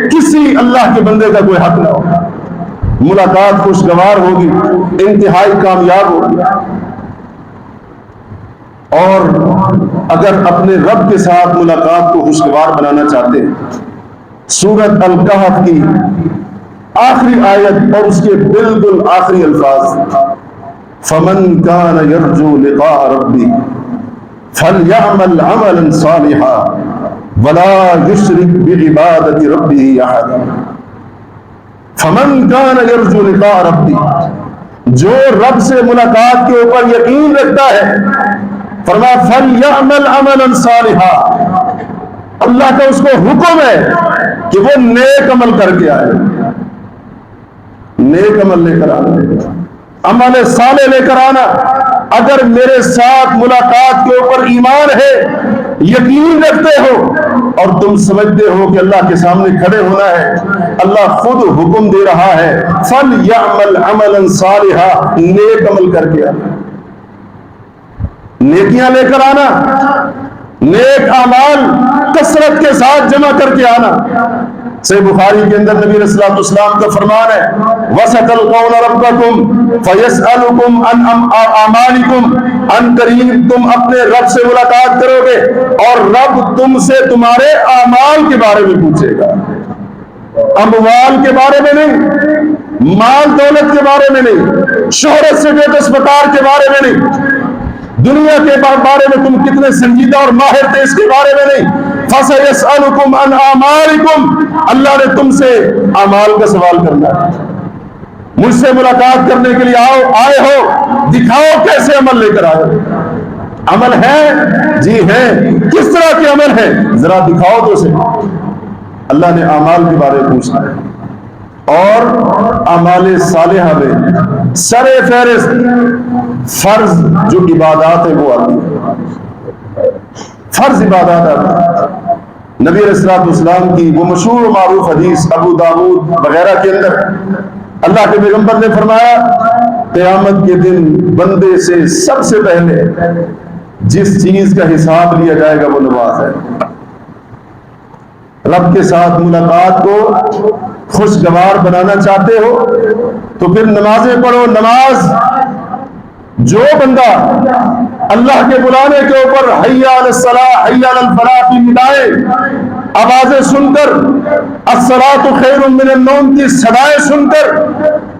کسی اللہ کے بندے کا کوئی حق نہ ہو، ملاقات خوشگوار ہوگی، انتہائی کامیاب ہوگی۔ اور اگر اپنے رب کے ساتھ ملاقات کو خوشگوار بنانا چاہتے ہیں، سورۃ الکہف کی آخری آیت اور اس کے بالکل آخری الفاظ، فمن کان یرجو لقاء ربی فلیعمل عملا صالحا ولا یشرک بعبادۃ ربہ احدا۔ فمن کان یرجو لقاء ربی، جو رب سے ملاقات کے اوپر یقین رکھتا ہے، فرمایا فلیعمل عملا صالحا، اللہ کا اس کو حکم ہے کہ وہ نیک عمل کر کے آئے، نیک عمل لے کر آنا، عمل صالح لے کر آنا۔ اگر میرے ساتھ ملاقات کے اوپر ایمان ہے، یقین رکھتے ہو اور تم سمجھتے ہو کہ اللہ کے سامنے کھڑے ہونا ہے، اللہ خود حکم دے رہا ہے فَلْيَعْمَلْ عَمَلًا صَالِحًا، نیک عمل کر کے آنا، نیکیاں لے کر آنا، نیک اعمال کثرت کے ساتھ جمع کر کے آنا۔ صحیح بخاری کے اندر نبی علیہ السلام کا فرمان ہے وَسَتَلْقَوْنَ رَبَّكُمْ فَيَسْأَلُكُمْ عَنْ أَعْمَالِكُمْ، ان قریب تم اپنے رب سے ملاقات کرو گے اور رب تم سے تمہارے اعمال کے بارے میں پوچھے گا، اموال کے بارے میں نہیں، مال دولت کے بارے میں نہیں، شہرت سٹیٹس وقار کے بارے میں نہیں، دنیا کے بارے میں تم کتنے سنجیدہ اور ماہر تھے اس کے بارے میں نہیں، فَسَيَسْأَلُكُمْ عَنْ أَعْمَالِكُمْ، اللہ نے تم سے اعمال کا سوال کرنا ہے۔ مجھ سے ملاقات کرنے کے لیے آئے ہو، دکھاؤ کیسے عمل لے کر آئے ہو۔ عمل ہے؟ جی ہے۔ کس طرح کے عمل ہے؟ ذرا دکھاؤ تو صحیح۔ اللہ نے اعمال کے بارے میں پوچھنا ہے، اور اعمال صالحہ میں سر فہرست فرض جو عبادات ہیں وہ آتی ہے، فرض عبادات آتی ہے۔ نبی علیہ السلام کی وہ مشہور و معروف حدیث ابو داؤد وغیرہ کے اندر اللہ کے پیغمبر نے فرمایا قیامت کے دن بندے سے سب سے پہلے جس چیز کا حساب لیا جائے گا وہ نماز ہے۔ رب کے ساتھ ملاقات کو خوشگوار بنانا چاہتے ہو تو پھر نمازیں پڑھو۔ نماز جو بندہ اللہ کے بلانے کے اوپر حی علی الصلاۃ حی علی الفلاح کی ندائیں آوازیں سن کر، الصلاۃ خیر من النوم کی صدائیں سن کر،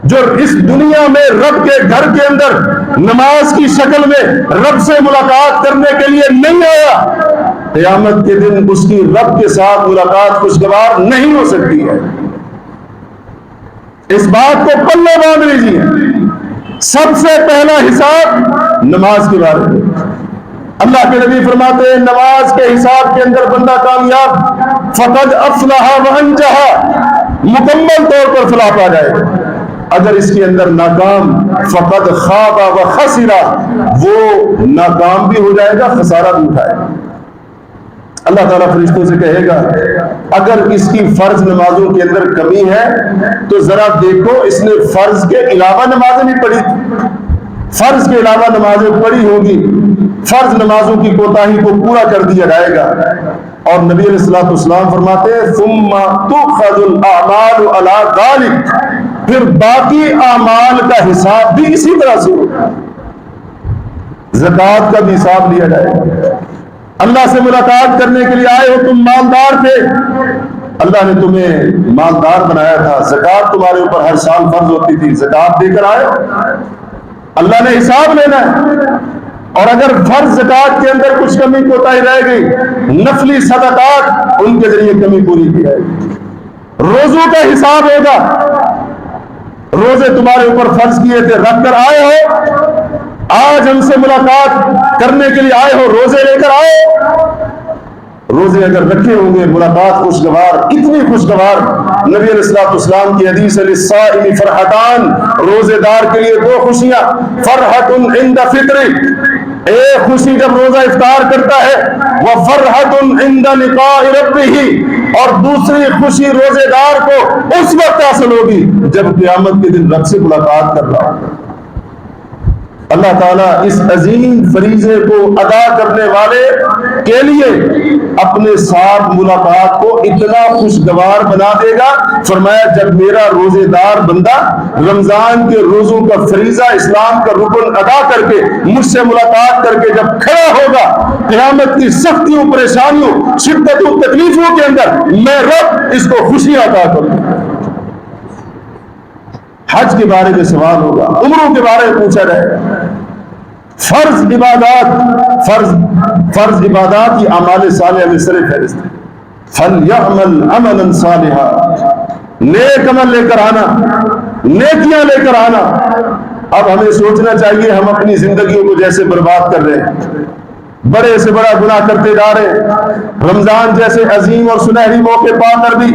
جو اس دنیا میں رب کے گھر کے اندر نماز کی شکل میں رب سے ملاقات کرنے کے لیے نہیں آیا، قیامت کے دن اس کی رب کے ساتھ ملاقات خوشگوار نہیں ہو سکتی ہے۔ اس بات کو پلے باندھ لیجیے، سب سے پہلا حساب نماز کے بارے میں۔ اللہ کے نبی فرماتے ہیں نماز کے حساب کے اندر بندہ کامیاب، فقد افلح وانجح، مکمل طور پر فلاح پا جائے گا۔ اگر اس کے اندر ناکام، فقد خاب و خسر، وہ ناکام بھی ہو جائے گا، خسارہ بھی اٹھائے گا۔ اللہ تعالیٰ فرشتوں سے کہے گا اگر اس کی فرض نمازوں کے اندر کمی ہے تو ذرا دیکھو اس نے فرض کے علاوہ نمازیں نہیں پڑھی تھی، فرض کے علاوہ نمازیں پڑھی ہوں گی، فرض نمازوں کی کوتاہی کو پورا کر دیا جائے گا۔ اور نبی علیہ السلام فرماتے ہیں ثم تؤخذ الاعمال على ذلك، پھر باقی اعمال کا حساب بھی اسی طرح سے ہوگا، زکوٰۃ کا بھی حساب لیا جائے گا۔ اللہ سے ملاقات کرنے کے لیے آئے ہو، تم مالدار تھے، اللہ نے تمہیں مالدار بنایا تھا، زکوٰۃ تمہارے اوپر ہر سال فرض ہوتی تھی، زکوٰۃ دے کر آئے، اللہ نے حساب لینا ہے۔ اور اگر فرض زکات کے اندر کچھ کمی کوتاہی رہ گئی، نفلی صدقات ان کے ذریعے کمی پوری کی جائے گی۔ روزوں کا حساب ہوگا، روزے تمہارے اوپر فرض کیے تھے، رکھ کر آئے ہو، آج ہم سے ملاقات کرنے کے لیے آئے ہو، روزے لے کر آئے، روزے اگر رکھے ہوں گے ملاقات خوشگوار، اتنی خوشگوار، نبی علیہ الصلوۃ والسلام کی حدیث ہے للصائم فرحتان، روزے دار کے لیے دو خوشیاں، فرحت عند فطر، ایک خوشی جب روزہ افطار کرتا ہے، وفرحت عند لقاء ربہ، اور دوسری خوشی روزے دار کو اس وقت حاصل ہوگی جب قیامت کے دن رب سے ملاقات کر رہا ہوگا۔ اللہ تعالیٰ اس عظیم فریضے کو ادا کرنے والے کے لیے اپنے ساتھ ملاقات کو اتنا خوشگوار بنا دے گا، فرمایا جب میرا روزے دار بندہ رمضان کے روزوں کا فریضہ، اسلام کا رکن ادا کر کے مجھ سے ملاقات کر کے جب کھڑا ہوگا قیامت کی سختیوں، پریشانیوں، شدتوں، تکلیفوں کے اندر، میں رب اس کو خوشی عطا کروں۔ حج کے بارے میں سوال ہوگا، عمروں کے بارے میں پوچھا جائے گا، فرض عبادات یہ اعمال صالحہ میں سر فہرست ہے۔ فَلْيَعْمَلْ عَمَلًا صَالِحًا، نیک عمل لے کر آنا، نیکیاں لے کر آنا۔ اب ہمیں سوچنا چاہیے ہم اپنی زندگیوں کو جیسے برباد کر رہے ہیں، بڑے سے بڑا گناہ کرتے جا رہے ہیں، رمضان جیسے عظیم اور سنہری موقع پا کر بھی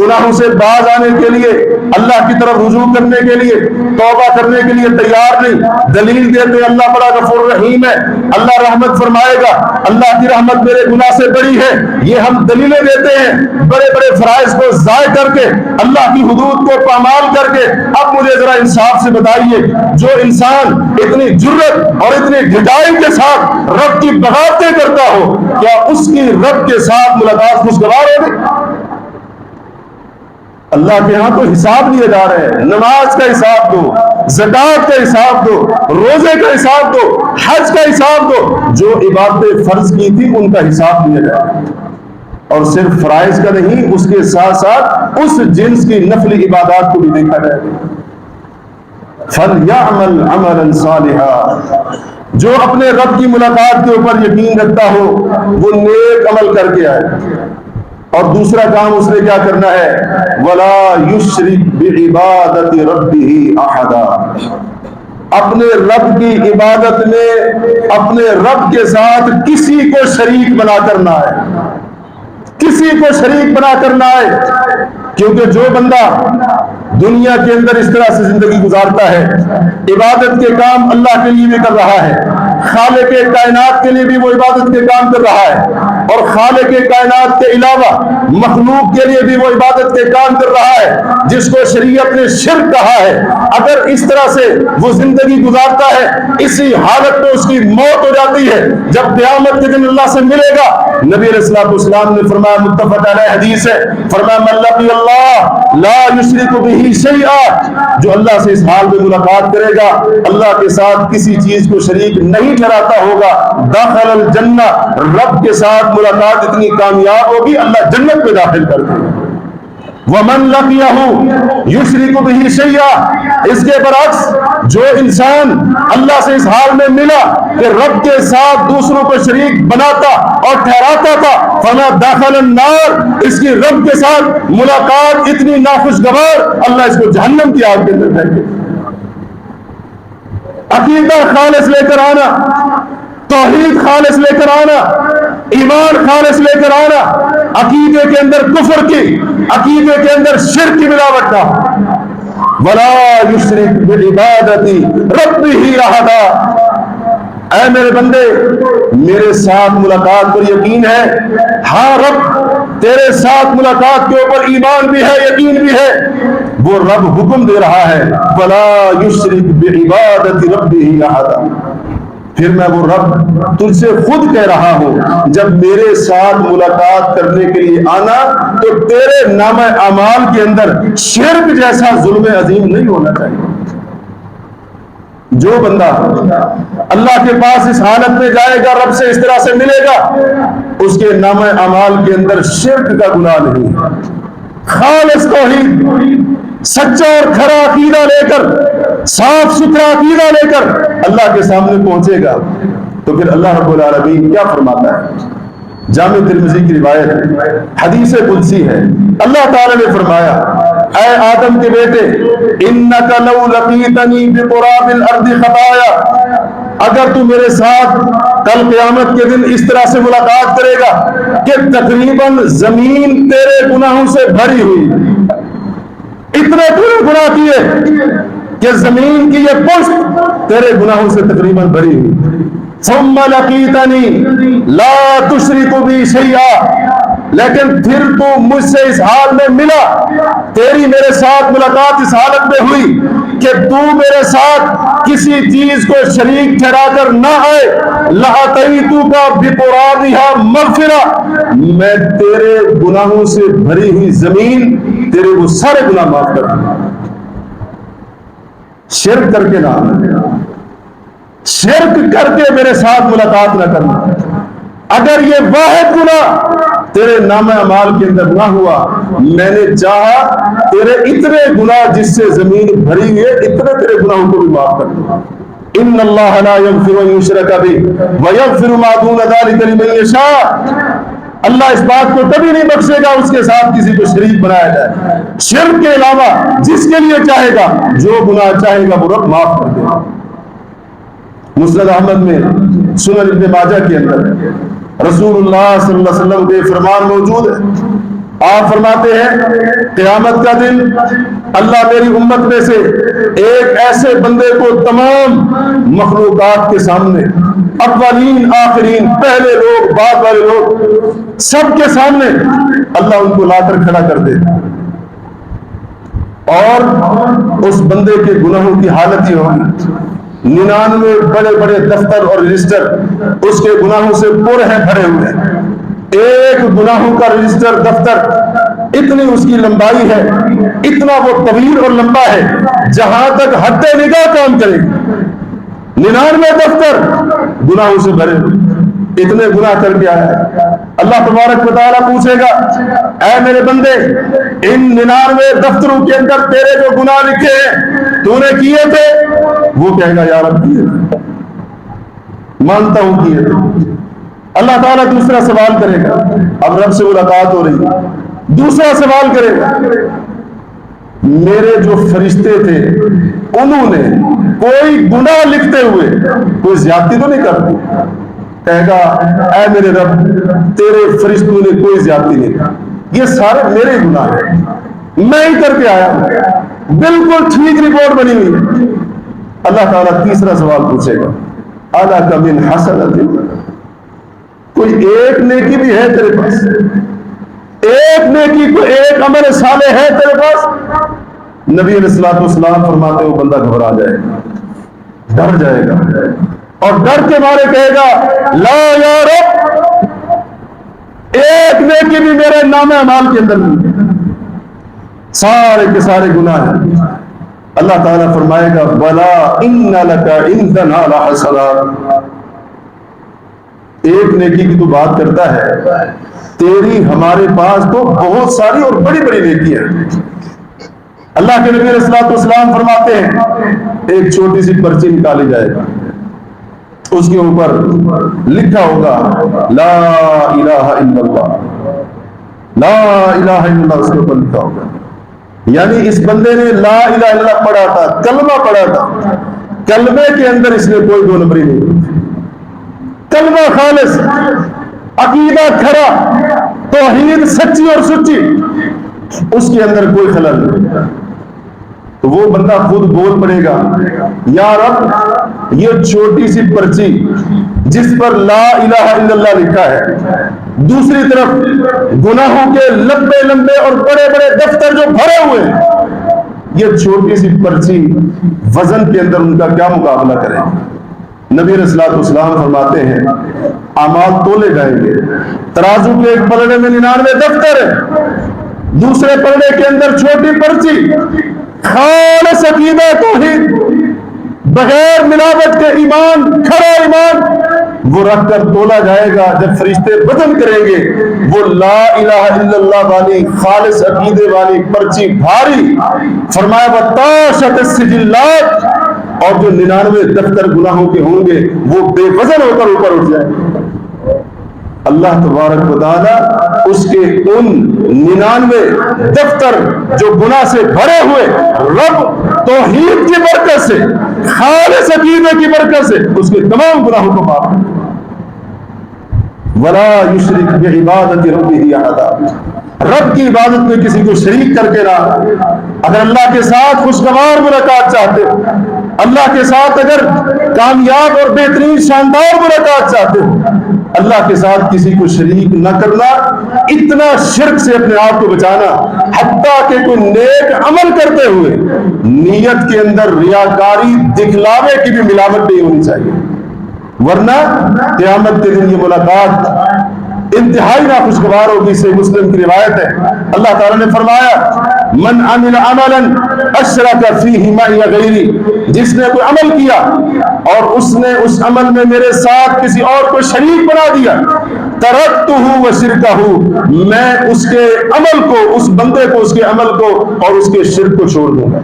گناہوں سے باز آنے کے لیے، اللہ کی طرف رجوع کرنے کے لیے، توبہ کرنے کے لیے تیار نہیں۔ دلیل دیتے اللہ بڑا غفور رحیم ہے، اللہ رحمت فرمائے گا، اللہ کی رحمت میرے گناہ سے بڑی ہے، یہ ہم دلیلیں دیتے ہیں بڑے بڑے فرائض کو ضائع کر کے، اللہ کی حدود کو پامال کر کے۔ اب مجھے ذرا انصاف سے بتائیے، جو انسان اتنی جرت اور اتنی ڈھٹائی کے ساتھ رب کی بغاوتیں کرتا ہو، کیا اس کی رب کے ساتھ ملاقات خوشگوار ہوگی؟ اللہ کے ہاں تو حساب لیے جا رہے ہیں، نماز کا حساب دو، زکات کا حساب دو، روزے کا حساب دو، حج کا حساب دو، جو عبادتیں فرض کی تھی ان کا حساب لیا جائے، اور صرف فرائض کا نہیں، اس کے ساتھ ساتھ اس جنس کی نفلی عبادات کو بھی دیکھا جائے۔ فَلْيَعْمَلْ عَمَلًا صَالِحًا، جو اپنے رب کی ملاقات کے اوپر یقین رکھتا ہو وہ نیک عمل کر کے آئے، اور دوسرا کام اس نے کیا کرنا ہے، وَلَا يُشْرِكْ بِعِبَادَةِ رَبِّهِ أَحَدًا، اپنے رب کی عبادت میں اپنے رب کے ساتھ کسی کو شریک بنا کرنا ہے، کسی کو شریک بنا کرنا ہے۔ کیونکہ جو بندہ دنیا کے اندر اس طرح سے زندگی گزارتا ہے، عبادت کے کام اللہ کے لیے بھی کر رہا ہے، خالق کائنات کے لیے بھی وہ عبادت کے کام کر رہا ہے، اور خالق کائنات کے علاوہ مخلوق کے لیے بھی وہ عبادت کے کام کر رہا ہے جس کو شریعت نے شرک کہا ہے، اگر اس طرح سے وہ زندگی گزارتا ہے، اسی حالت میں اس کی موت ہو جاتی ہے۔ جب قیامت کے دن اللہ سے ملے گا، نبی علیہ الصلوۃ والسلام نے فرمایا، متفق علیہ حدیث ہے، فرمایا من لقی اللہ لا یشرک بہ شیئا، جو اللہ سے اس حال میں ملاقات کرے گا، اللہ کے ساتھ کسی چیز کو شریک نہیں ٹھہراتا ہوگا، داخل الجنہ، رب کے ساتھ ملاقات اتنی کامیاب ہوگی اللہ جنت میں داخل کر دے گا۔ وَمَن لَقِيَهُ يُشْرِكُ بِهِ شَيْئًا، اس کے برعکس جو انسان اللہ سے اس حال میں ملا کہ رب کے ساتھ دوسروں کو شریک بناتا اور ٹھہراتا تھا، فَمَا دَخَلَ النَّارِ، اس کی رب کے ساتھ ملاقات اتنی ناخوشگوار، اللہ اس کو جہنم کی آگ کے اندر پھینک دے۔ عقیدہ خالص لے کر آنا، توحید خالص لے کر آنا، ایمان خالص لے کر آنا، عقیدے کے اندر کفر کی، عقیدے کے اندر شرک کی ملاوٹ نہ، وَلَا يُشْرِكْ بِعِبَادَةِ رَبِّهِ أَحَدًا، اے میرے بندے میرے ساتھ ملاقات پر یقین ہے، ہاں رب تیرے ساتھ ملاقات کے اوپر ایمان بھی ہے، یقین بھی ہے، وہ رب حکم دے رہا ہے وَلَا يُشْرِكْ بِعِبَادَةِ رَبِّهِ أَحَدًا، پھر میں وہ رب تجھ سے خود کہہ رہا ہوں جب میرے ساتھ ملاقات کرنے کے لیے آنا تو تیرے نامہ اعمال کے اندر شرک جیسا ظلم عظیم نہیں ہونا چاہیے۔ جو بندہ اللہ کے پاس اس حالت میں جائے گا، رب سے اس طرح سے ملے گا، اس کے نامہ اعمال کے اندر شرک کا گناہ نہیں، خالص توحید، سچا اور کھرا عقیدہ لے کر، صاف ستھرا عقیدہ لے کر اللہ کے سامنے پہنچے گا۔ تو پھر اللہ رب العالمین کیا فرماتا ہے؟ جامع ترمذی کی روایت حدیث قدسی ہے، اللہ تعالی نے فرمایا اے آدم کے بیٹے انک لو لقیتنی بقراب الارض خطایا، اگر تو میرے ساتھ کل قیامت کے دن اس طرح سے ملاقات کرے گا کہ تقریباً زمین تیرے گناہوں سے بھری ہوئی، اتنے تیرے گناہ کیے کہ زمین کی یہ پشت تیرے گناہوں سے تقریباً بھری ہوئی، ثم لقیتنی لا تشرک بی شیئا، لیکن پھر تو مجھ سے اس حال میں ملا، تیری میرے ساتھ ملاقات اس حالت میں ہوئی کہ تو میرے ساتھ کسی چیز کو شریک ٹھہرا کر نہ آئے، لَأَتَيْتُكَ بِقُرَابِهَا مَغْفِرَةً، میں تیرے گناہوں سے بھری ہوئی زمین تیرے وہ سارے گناہ معاف کر دوں۔ شرک کر کے نہ آنا، شرک کر کے میرے ساتھ ملاقات نہ کرنا، اگر یہ واحد گناہ تیرے نام اعمال کے اندر نہ ہوا، میں نے چاہا تیرے اتنے گناہ جس سے زمین بھری ہوئی ہے اتنے تیرے گناہوں کو بھی معاف کر دوں۔ ان اللہ لا یغفر ان یشرک بہ ویغفر ما دون ذلک لمن یشاء، اللہ اس بات کو کبھی نہیں بخشے گا اس کے ساتھ کسی کو شریک بنایا جائے، شرک کے علاوہ جس کے لیے چاہے گا، جو گناہ چاہے گا وہ رب معاف کر دے گا۔ مسند احمد میں، سنن ابن ماجہ کے اندر رسول اللہ صلی اللہ علیہ وسلم کے فرمان موجود ہے، آپ فرماتے ہیں قیامت کا دن اللہ میری امت میں سے ایک ایسے بندے کو تمام مخلوقات کے سامنے، اولین آخرین، پہلے لوگ بعد والے لوگ سب کے سامنے اللہ ان کو لا کر کھڑا کر دے، اور اس بندے کے گناہوں کی حالت یہ ہوگی 99 بڑے بڑے دفتر اور رجسٹر اس کے گناہوں سے پر ہیں، بھرے ہوئے ہیں، ایک گناہوں کا رجسٹر دفتر اتنی اس کی لمبائی ہے، اتنا وہ طویل اور لمبا ہے جہاں تک حد نگاہ کام کرے گی، 99 دفتر گناہوں سے بھرے ہوئے، اتنے گناہ کر کے آیا ہے۔ اللہ تبارک و تعالیٰ پوچھے گا اے میرے بندے ان 99 دفتروں کے اندر تیرے جو گناہ لکھے ہیں تو نے کیے تھے؟ وہ کہے گا یا رب کیے تھے، مانتا ہوں کیے تھے۔ اللہ تعالیٰ دوسرا سوال کرے گا، اب رب سے ملاقات ہو رہی ہے، دوسرا سوال کرے گا میرے جو فرشتے تھے انہوں نے کوئی گناہ لکھتے ہوئے کوئی زیادتی تو نہیں کرتی؟ کہے گا اے میرے رب تیرے فرشتوں نے کوئی زیادتی نہیں کی، یہ سارے میرے گناہ ہیں، میں ہی کر کے آیا ہوں، بالکل ٹھیک رپورٹ بنی ہوئی ہے۔ اللہ تعالیٰ تیسرا سوال پوچھے گا اَلَكَ مِنْ حَسَنَةٍ، کوئی ایک نیکی بھی ہے تیرے پاس؟ ایک نیکی، کوئی ایک عمل صالح ہے تیرے پاس؟ نبی علیہ الصلوۃ والسلام فرماتے وہ بندہ گھبرا جائے گا، ڈر جائے گا، اور ڈر کے مارے کہے گا لا یا رب ایک نیکی بھی میرے نام اعمال کے اندر نہیں، سارے کے سارے گناہ ہیں۔ اللہ تعالیٰ فرمائے گا بلا ان لک عندنا لحسنات، ایک نیکی کی تو بات کرتا ہے، تیری ہمارے پاس تو بہت ساری اور بڑی بڑی نیکی ہے۔ اللہ کے نبی علیہ الصلوۃ والسلام فرماتے ہیں ایک چھوٹی سی پرچی نکالی جائے گا، اس کے اوپر لکھا ہوگا لا الہ الا اللہ، لا الہ الا اللہ اس کے اوپر لکھا ہوگا، یعنی اس بندے نے لا الہ الا اللہ پڑھا تھا، کلمہ پڑھا تھا، کلمے کے اندر اس نے کوئی دو نمبری نہیں کی، کلمہ خالص، عقیدہ کھرا، توحید سچی اور سچی، اس کے اندر کوئی خلل نہیں، تو وہ بندہ خود بول پڑے گا یا رب یہ چھوٹی سی پرچی جس پر لا الہ الا اللہ لکھا ہے، دوسری طرف گناہوں کے لمبے لمبے اور بڑے بڑے دفتر جو بھرے ہوئے ہیں، یہ چھوٹی سی پرچی وزن کے اندر ان کا کیا مقابلہ کرے؟ نبی علیہ الصلوۃ والسلام فرماتے ہیں اعمال تولے جائیں گے، ترازو کے ایک پلڑے میں 99 دفتر ہے، دوسرے پلڑے کے اندر چھوٹی پرچی، خالص عقیدہ توحید، بغیر ملاوٹ کے ایمان، کھرا ایمان، وہ رکھ کر تولا جائے گا۔ جب فرشتے وزن کریں گے وہ لا الہ الا اللہ والی خالص عقیدے والی پرچی بھاری، فرمایا وَطَاشَتِ السِّجِلَّاتِ، اور جو 99 دفتر گناہوں کے ہوں گے وہ بے وزن ہو کر اوپر اٹھ جائیں. اللہ تبارک و تعالیٰ اس کے ان 99 دفتر جو گناہ سے بھرے ہوئے رب توحید کی برکت سے خالص عقیدے کی برکت سے اس کے تمام گناہوں کو معاف کرے. ولا یشرک بعبادت ربہ احدا، رب کی عبادت میں کسی کو شریک کر کے نہ. اگر اللہ کے ساتھ خوشگوار ملاقات چاہتے ہو، اللہ کے ساتھ اگر کامیاب اور بہترین شاندار ملاقات چاہتے ہو، اللہ کے ساتھ کسی کو شریک نہ کرنا، اتنا شرک سے اپنے آپ کو بچانا، حتیٰ کہ کوئی نیک عمل کرتے ہوئے نیت کے اندر ریاکاری دکھلاوے کی بھی ملاوٹ نہیں ہونی چاہیے، ورنہ قیامت کے دن یہ ملاقات انتہائی ناخوشگوار ہوگی. سے مسلم کی روایت ہے، اللہ تعالیٰ نے فرمایا من عمل عملا اشرک فیہ معی غیری، جس نے کوئی عمل کیا اور اس نے اس عمل میں میرے ساتھ کسی اور کو شریک بنا دیا، ترکتہ وشرکہ، میں اس کے عمل کو، اس بندے کو، اس کے عمل کو اور اس کے شرک کو چھوڑ دوں گا.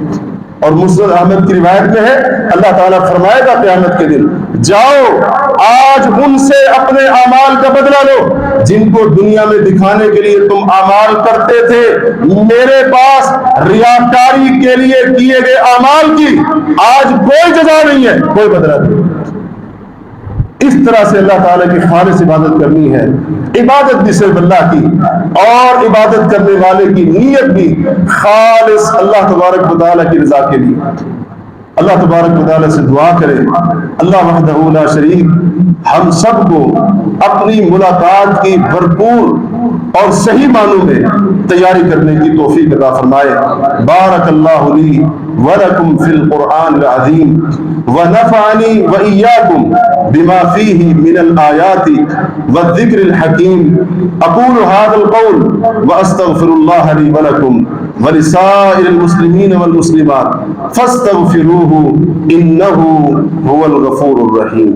اور مسند احمد کی روایت میں ہے اللہ تعالیٰ فرمائے گا قیامت کے دن، جاؤ آج ان سے اپنے اعمال کا بدلہ لو جن کو دنیا میں دکھانے کے لیے تم اعمال کرتے تھے. میرے پاس ریاکاری کے لیے کیے گئے اعمال کی آج کوئی جزا نہیں ہے، کوئی بدلہ نہیں. اس طرح سے اللہ تعالیٰ کی خالص عبادت کرنی ہے. عبادت بھی صرف اللہ کی، اور عبادت کرنے والے کی نیت بھی خالص اللہ تبارک و تعالیٰ کی رضا کے لیے. اللہ تبارک و تعالیٰ سے دعا کرے اللہ وحدہ لا شریک ہم سب کو اپنی ملاقات کی بھرپور اور صحیح معنوں میں تیاری کرنے کی توفیق عطا فرمائے. بارک اللہ لی ولکم فی القرآن العظیم ونفعنی وإیاکم بما فیہ من الآیات والذکر الحکیم. اقول هذا القول واستغفر اللہ لی ولکم ولسائر المسلمین والمسلمات فاستغفروه انه هو الغفور الرحیم.